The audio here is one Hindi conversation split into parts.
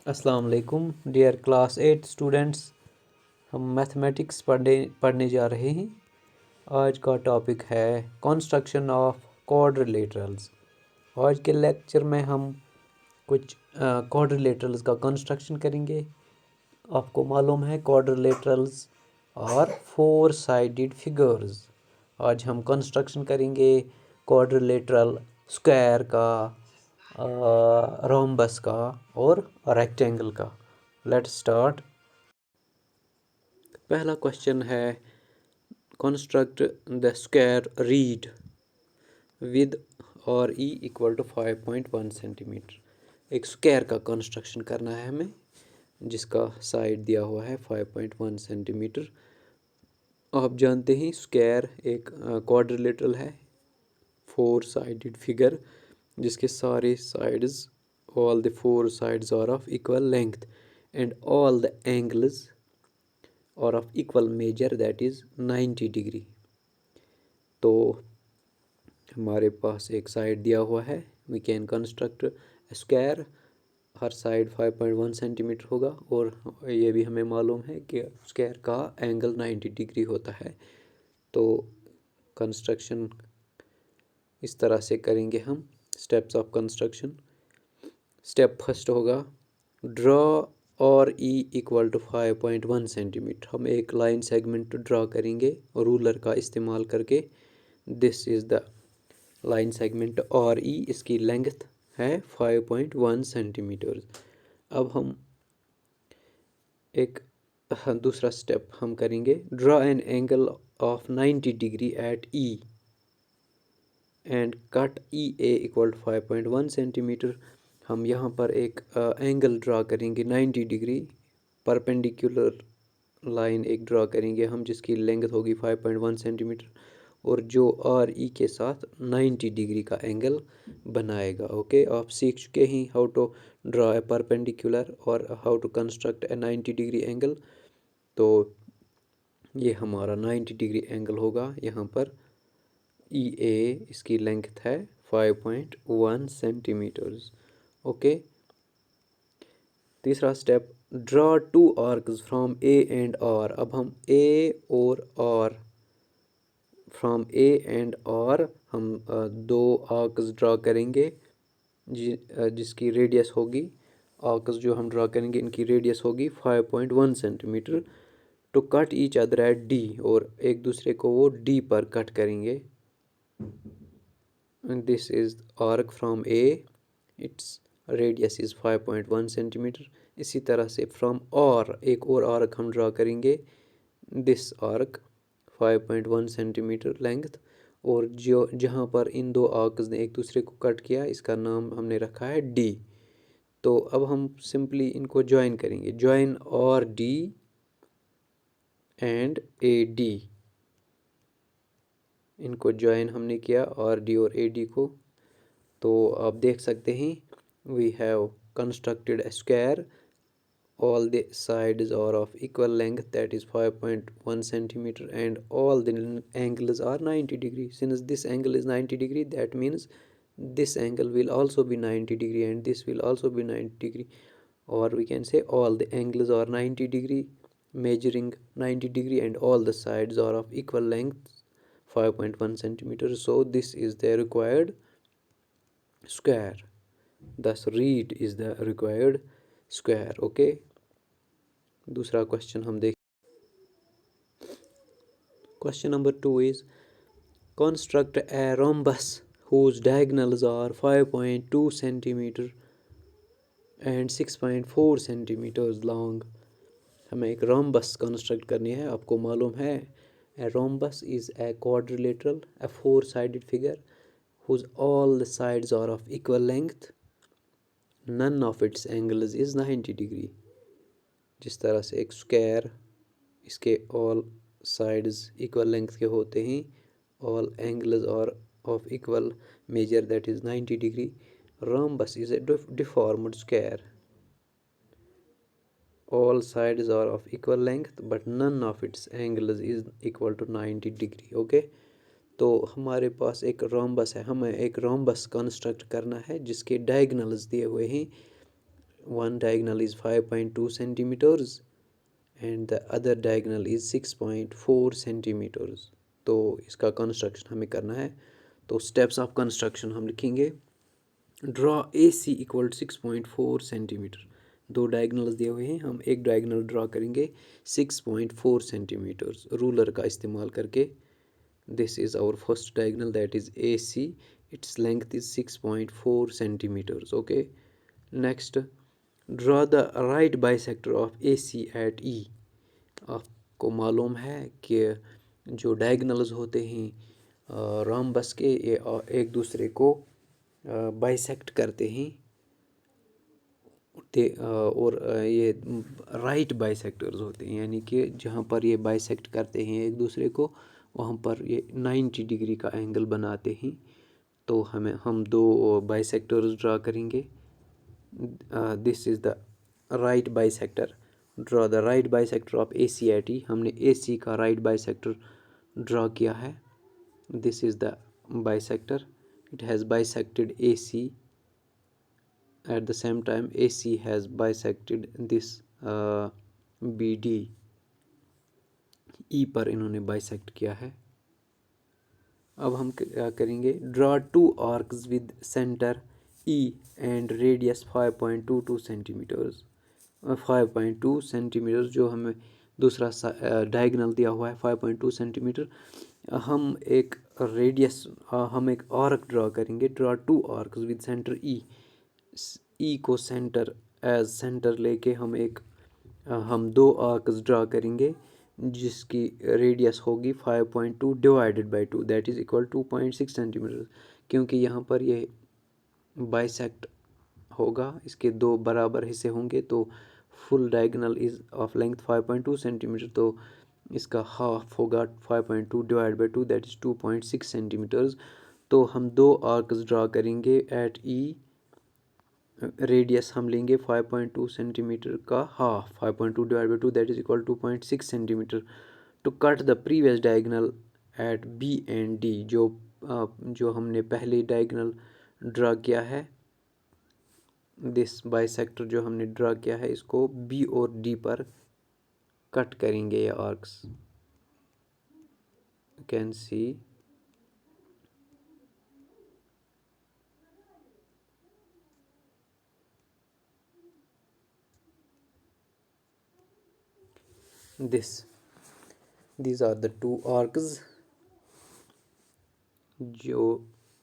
अस्सलाम वालेकुम डियर क्लास 8 स्टूडेंट्स। हम मैथमेटिक्स पढ़ने जा रहे हैं। आज का टॉपिक है कंस्ट्रक्शन ऑफ क्वाड्रिलेटरल्स। आज के लेक्चर में हम कुछ क्वाड्रिलेटरल्स का कंस्ट्रक्शन करेंगे। आपको मालूम है क्वाड्रिलेटरल्स और फोर साइडेड फिगर्स। आज हम कंस्ट्रक्शन करेंगे क्वाड्रिलेटरल स्क्वायर का, रोम्बस का और रेक्टेंगल का। Let's start. पहला क्वेश्चन है construct the square read with और ई इक्वल टू 5.1 सेंटीमीटर। एक स्क्वायर का कंस्ट्रक्शन करना है हमें जिसका साइड दिया हुआ है 5.1 सेंटीमीटर। आप जानते हैं स्क्वायर एक क्वाड्रिलेटरल है, फोर साइडेड फिगर जिसके सारे sides, all the four sides are of equal length and all the angles are of equal measure, that is 90 degree. तो हमारे पास एक साइड दिया हुआ है, we can construct a square। Her side 5.1 centimetre होगा और ये भी हमें मालूम है कि स्क्वायर का एंगल 90 डिग्री होता है। तो कंस्ट्रक्शन इस तरह से करेंगे हम। Steps of construction. Step first होगा ड्रॉ और ई इक्वल टू 5.1 सेंटीमीटर। हम एक लाइन सेगमेंट ड्रॉ करेंगे रूलर का इस्तेमाल करके। This is the line segment और ई, इसकी लेंथ है 5.1 सेंटीमीटर। अब हम एक दूसरा स्टेप हम करेंगे draw an angle of 90 degree at E and cut E A equal to 5.1 centimetre. हम यहाँ पर एक एंगल ड्रा करेंगे 90 डिग्री, परपेंडिकुलर लाइन एक ड्रा करेंगे हम जिसकी लेंथ होगी 5.1 सेंटीमीटर और जो आर ई के साथ 90 डिग्री का एंगल बनाएगा। ओके, आप सीख चुके हैं how to draw a perpendicular और how to construct a 90 degree angle. तो ये हमारा 90 डिग्री एंगल होगा यहाँ पर। ई ए इसकी लेंथ है 5.1 सेंटीमीटर्स। ओके, तीसरा step draw two arcs from A and R. अब हम ए और R, from A and R हम दो आर्क्स ड्रॉ करेंगे जिसकी रेडियस होगी, आर्क्स जो हम ड्रॉ करेंगे इनकी रेडियस होगी 5.1 centimetre. To cut each other at D, और एक दूसरे को वो डी पर कट करेंगे। and this is arc from A, its radius is 5.1 centimetre. इसी तरह से from R एक और आर्क हम ड्रा करेंगे, this arc 5.1 सेंटीमीटर लेंथ, और जो जहाँ पर इन दो आर्क्स ने एक दूसरे को कट किया इसका नाम हमने रखा है D। तो अब हम सिंपली इनको ज्वाइन करेंगे, join R D and A D. इनको ज्वाइन हमने किया आर डी और ए डी को। तो आप देख सकते हैं we have constructed a square, all the sides are of equal length, that is 5.1 centimeter, and all the angles are 90 degree. Since this angle is 90 degree, that means this angle will also be 90 degree and this will also be 90 degree, or we can say all the angles are 90 degree, measuring 90 degree, and all the sides are of equal length 5.1 centimeter. So this is the required square, thus read is the required square. Okay, दूसरा क्वेश्चन हम देख। Question number 2 is construct a rhombus whose diagonals are 5.2 centimeter and 6.4 centimeters long। हमें एक रोम्बस कंस्ट्रक्ट करनी है। आपको मालूम है a rhombus is a quadrilateral, A four sided figure whose all the sides are of equal length, none of its angles is 90 degree। जिस तरह से एक स्क्वायर, इसके ऑल साइड्स इक्वल लेंथ के होते हैं, all angles are of equal measure, that is 90 degree. Rhombus is a deformed square, all sides are of equal length but none of its angles is equal to 90 degree. Okay, तो हमारे पास एक रोम्बस है, हमें एक रोम्बस कंस्ट्रक्ट करना है जिसके डायगनल्स दिए हुए हैं one diagonal is 5.2 centimeters and the other diagonal is 6.4 centimeters. तो इसका कंस्ट्रक्शन हमें करना है. तो स्टेप्स ऑफ कंस्ट्रक्शन हम लिखेंगे. Draw a C equal 6.4 centimetre. दो डायगनल्स दिए हुए हैं, हम एक डायगनल ड्रॉ करेंगे 6.4 सेंटीमीटर्स रूलर का इस्तेमाल करके. This is our first diagonal, that is A C. Its length is 6.4 centimetres. Okay. Next, draw the right bisector of A C at E. आपको मालूम है कि जो डायगनल्स होते हैं रोम्बस के, ये एक दूसरे को बाइसेक्ट करते हैं और ये राइट बाइसेक्टर्स होते हैं, यानी कि जहाँ पर ये बाइसेक्ट करते हैं एक दूसरे को वहाँ पर ये 90 डिग्री का एंगल बनाते हैं. तो हम दो बाइसेक्टर्स ड्रा करेंगे. This is the right bisector. Draw the right bisector of A C at E. हमने ए सी का राइट बाइसेक्टर ड्रॉ किया है. This is the bisector. It has bisected AC. At the same time, AC has bisected this BD. E पर इन्होंने बाइसेक्ट किया है. अब हम क्या करेंगे? Draw two arcs with centre E and radius 5.22 centimetres. 5.2 centimetre जो हमें दूसरा डायगनल दिया हुआ है 5.2 सेंटीमीटर. हम एक रेडियस, हम एक आर्क ड्रॉ करेंगे. Draw two arcs with centre E. E को सेंटर एज सेंटर लेके हम दो आर्क्स ड्रॉ करेंगे जिसकी रेडियस होगी 5.2 divided by 2, that is equal 2.6 centimetre. क्योंकि यहाँ पर ये बाइसेक्ट होगा, इसके दो बराबर हिस्से होंगे, तो full diagonal is of length 5.2 centimetre. तो इसका हाफ होगा 5.2 divide by 2, that is 2.6 centimetres. तो हम दो आर्क्स ड्रॉ करेंगे एट ई. रेडियस हम लेंगे 5.2 सेंटीमीटर का half. 5.2 divide by 2 that is equal 2.6 centimetre. To cut the previous diagonal at B and D. जो हमने पहले डायगोनल ड्रा किया है, दिस बाइसेक्टर जो हमने ड्रा किया है, इसको बी और डी पर कट करेंगे ये arcs. You can see these are the two arcs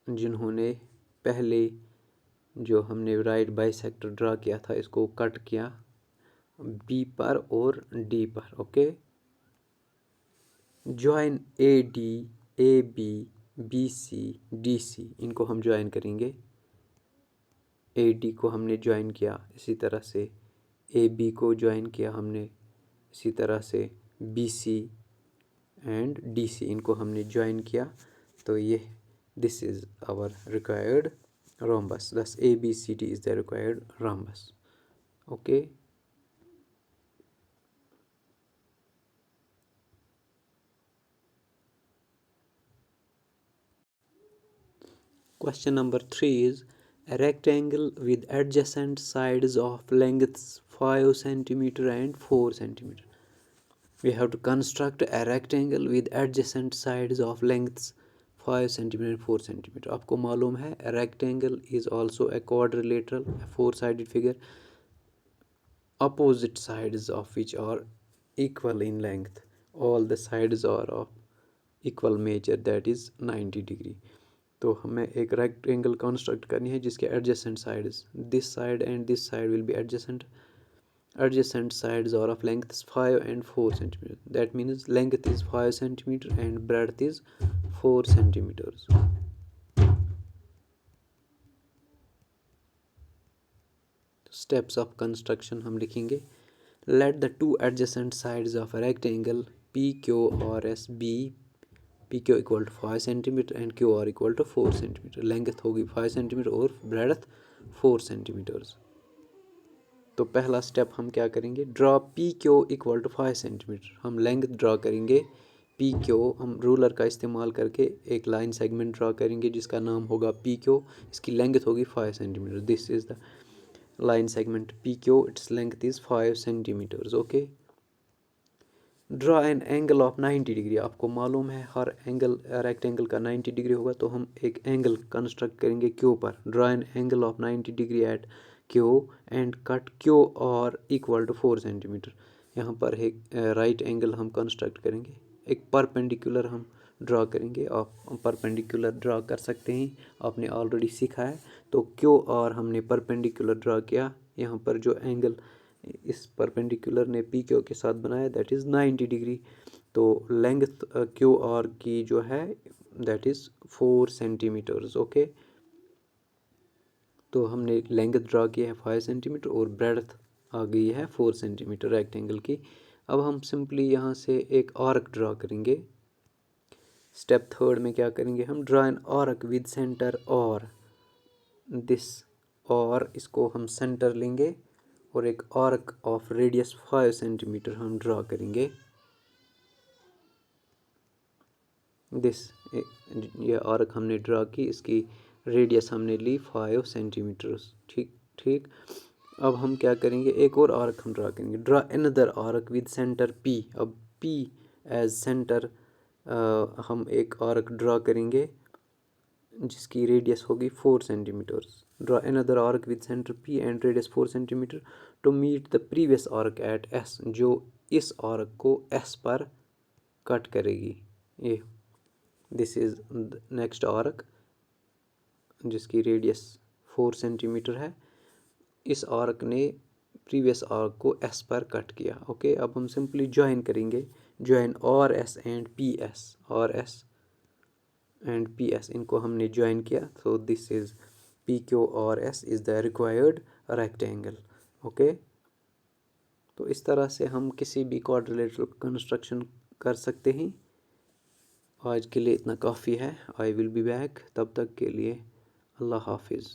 जिन्होंने पहले जो हमने राइट बाइसेक्टर ड्रा किया था इसको कट किया बी पर और डी पर. Okay. Join A D, A B, B C, D C. इनको हम ज्वाइन करेंगे. ए डी को हमने ज्वाइन किया, इसी तरह से ए बी को ज्वाइन किया हमने, इसी तरह से B C and D C, इनको हमने ज्वाइन किया. तो ये this is our required rhombus. Thus ABCD is the required rhombus. Okay. Question number 3 is a rectangle with adjacent sides of lengths 5 centimeter and 4 centimeter. We have to construct a rectangle with adjacent sides of lengths 5 centimeter and 4 centimeter. आपको मालूम है rectangle is also a quadrilateral, a four-sided figure, opposite sides of which are equal in length. All the sides are of equal measure, that is 90 degree. तो हमें एक rectangle construct करनी है जिसके adjacent sides, this side and this side will be adjacent. Adjacent sides are of lengths 5 and 4 centimeter. That means length is 5 centimeter and breadth is 4 centimeters. Steps of construction हम लिखेंगे. Let the two adjacent sides of a rectangle PQRS be PQ equal to 5 centimeter and QR equal to 4 centimeter. Length होगी 5 centimeter और breadth 4 centimeters. तो पहला स्टेप हम क्या करेंगे? Draw P Q equal to 5 centimetre. हम लेंथ ड्रॉ करेंगे पी क्यू. हम रूलर का इस्तेमाल करके एक लाइन सेगमेंट ड्रॉ करेंगे जिसका नाम होगा पी क्यू. इसकी लेंथ होगी 5 centimetre. This is the line segment PQ, its length is 5 centimeters. Okay, draw N angle of 90 degree. आपको मालूम है हर एंगल रेक्टेंगल का 90 डिग्री होगा, तो हम एक एंगल कंस्ट्रक्ट करेंगे क्यू पर। Draw N angle of 90 degree eight Q and cut Q और इक्वल टू 4 सेंटीमीटर। यहाँ पर एक राइट एंगल हम कंस्ट्रक्ट करेंगे, एक परपेंडिकुलर हम ड्रा करेंगे। आप परपेंडिकुलर ड्रा कर सकते हैं, आपने ऑलरेडी सीखा है। तो क्यू और हमने परपेंडिकुलर ड्रा किया, यहाँ पर जो एंगल इस परपेंडिकुलर ने पी क्यू के साथ बनाया दैट इज़ 90 डिग्री। तो लेंथ क्यू आर की जो है दैट इज़ 4 सेंटीमीटर्स। ओके, तो हमने लेंथ ड्रा की है 5 सेंटीमीटर और ब्रेड्थ आ गई है 4 सेंटीमीटर रेक्टेंगल की। अब हम सिंपली यहाँ से एक आर्क ड्रा करेंगे। स्टेप थर्ड में क्या करेंगे, हम draw an arc with centre और दिस, और इसको हम सेंटर लेंगे और एक आर्क ऑफ रेडियस 5 सेंटीमीटर हम ड्रा करेंगे। दिस, ये आर्क हमने ड्रा की, इसकी रेडियस हमने ली 5 सेंटीमीटर्स। ठीक ठीक। अब हम क्या करेंगे, एक और आर्क हम ड्रा करेंगे। Draw another arc with centre P. अब पी एज सेंटर हम एक आर्क ड्रा करेंगे जिसकी रेडियस होगी 4 centimetres. Draw another arc with centre P and radius 4 centimetre to meet the previous arc at S, जो इस आर्क को एस पर कट करेगी। ये दिस इज़ नेक्स्ट आर्क जिसकी रेडियस 4 सेंटीमीटर है। इस आर्क ने प्रीवियस आर्क को एस पर कट किया। ओके, अब हम सिंपली ज्वाइन करेंगे, join R S and P S, R S and P S, इनको हमने ज्वाइन किया। तो this is P Q R S is the required rectangle. Okay, तो इस तरह से हम किसी भी क्वाड्रिलेटरल कंस्ट्रक्शन कर सकते हैं। आज के लिए इतना काफ़ी है। आई विल बी बैक, तब तक के लिए अल्लाह हाफिज़।